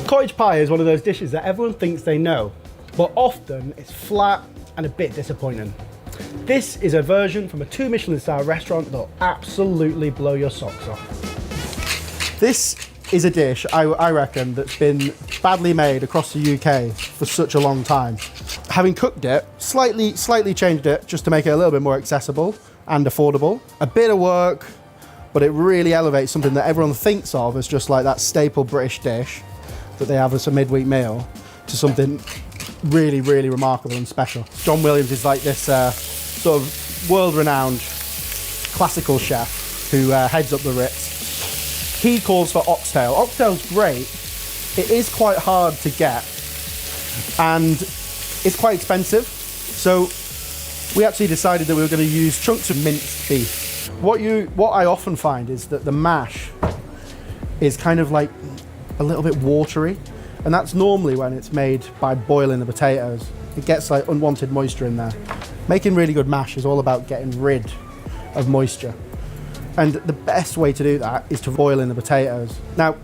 Cottage pie is one of those dishes that everyone thinks they know, but often it's flat and a bit disappointing. This is a version from a 2 Michelin star restaurant that'll absolutely blow your socks off. This is a dish, I reckon, that's been badly made across the UK for such a long time. Having cooked it, slightly changed it just to make it a little bit more accessible and affordable. A bit of work, but it really elevates something that everyone thinks of as just like that staple British dish that they have as a midweek meal to something really, really remarkable and special. John Williams is like this sort of world-renowned classical chef who heads up the Ritz. He calls for oxtail. Oxtail's great. It is quite hard to get and it's quite expensive. So we actually decided that we were going to use chunks of minced beef. What I often find is that the mash is kind of like a little bit watery, and that's normally when it's made by boiling the potatoes. It gets like unwanted moisture in there. Making really good mash is all about getting rid of moisture. And the best way to do that is to boil in the potatoes. Now,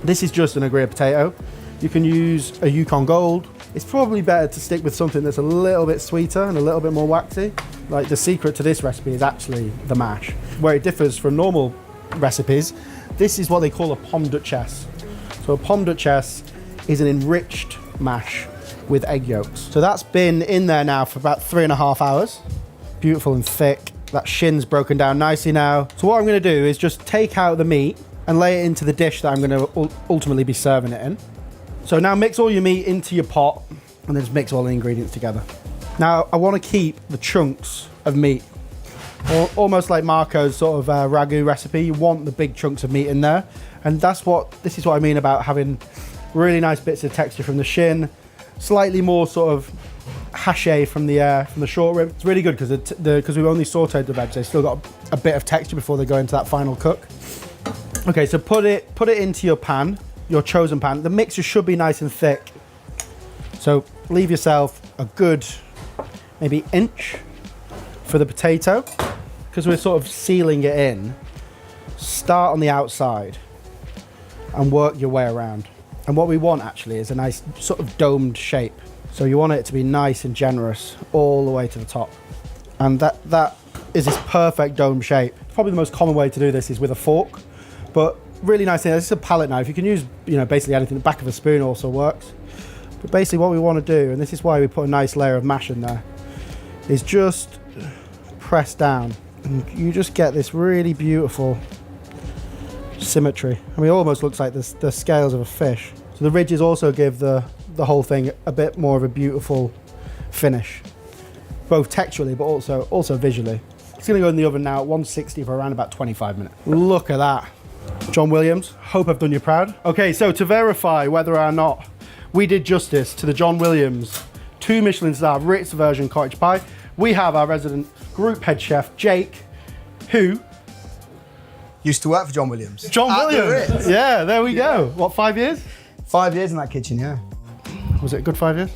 this is just an agria potato. You can use a Yukon Gold. It's probably better to stick with something that's a little bit sweeter and a little bit more waxy. Like the secret to this recipe is actually the mash. Where it differs from normal recipes, this is what they call a pomme duchesse. So a pomme duchesse is an enriched mash with egg yolks. So that's been in there now for about 3.5 hours. Beautiful and thick. That shin's broken down nicely now. So what I'm gonna do is just take out the meat and lay it into the dish that I'm gonna ultimately be serving it in. So now mix all your meat into your pot and then just mix all the ingredients together. Now I wanna keep the chunks of meat, almost like Marco's sort of ragu recipe. You want the big chunks of meat in there. And this is what I mean about having really nice bits of texture from the shin, slightly more sort of haché from the short rib. It's really good because we've only sauteed the veg. They've still got a bit of texture before they go into that final cook. Okay, so put it into your pan, your chosen pan. The mixture should be nice and thick. So leave yourself a good maybe inch for the potato, because we're sort of sealing it in. Start on the outside and work your way around. And what we want actually is a nice sort of domed shape. So you want it to be nice and generous all the way to the top. And that is this perfect dome shape. Probably the most common way to do this is with a fork, but really nice thing. This is a palette knife. You can use, basically anything. The back of a spoon also works. But basically what we want to do, and this is why we put a nice layer of mash in there, is just press down. And you just get this really beautiful symmetry. I mean, it almost looks like the scales of a fish. So the ridges also give the whole thing a bit more of a beautiful finish, both texturally but also visually. It's going to go in the oven now at 160 for around about 25 minutes. Look at that. John Williams, hope I've done you proud. Okay, so to verify whether or not we did justice to the John Williams 2 Michelin star Ritz version cottage pie, we have our resident group head chef, Jake, who used to work for John Williams. John Williams, yeah, there we go. What, 5 years? 5 years in that kitchen, yeah. Was it a good 5 years?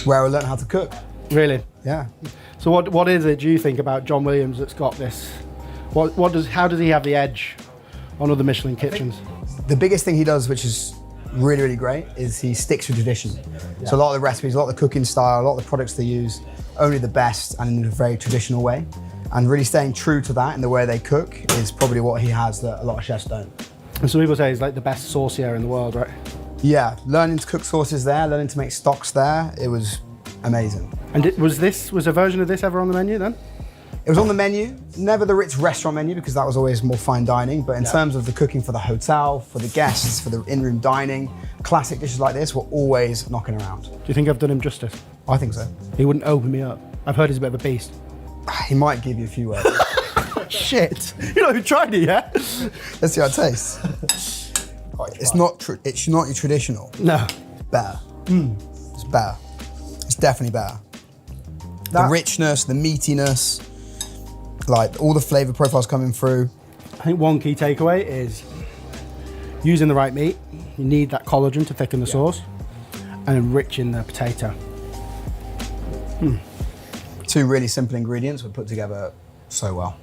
Where I learned how to cook. Really? Yeah. So what is it, do you think, about John Williams that's got this? How does he have the edge on other Michelin kitchens? The biggest thing he does, which is really, really great, is he sticks to tradition. Yeah. So a lot of the recipes, a lot of the cooking style, a lot of the products they use, only the best and in a very traditional way. And really staying true to that in the way they cook is probably what he has that a lot of chefs don't. And some people say he's like the best saucier in the world, right? Yeah, learning to cook sauces there, learning to make stocks there, it was amazing. And was a version of this ever on the menu then? It was on the menu, never the Ritz restaurant menu because that was always more fine dining, but in terms of the cooking for the hotel, for the guests, for the in-room dining, classic dishes like this were always knocking around. Do you think I've done him justice? I think so. He wouldn't open me up. I've heard he's a bit of a beast. He might give you a few words. Shit. You know who tried it, yeah? Let's see how it tastes. It's not your traditional. No. Better. It's better. It's definitely better. The richness, the meatiness, like all the flavor profiles coming through. I think one key takeaway is using the right meat. You need that collagen to thicken the sauce and enriching the potato. 2 really simple ingredients were put together so well.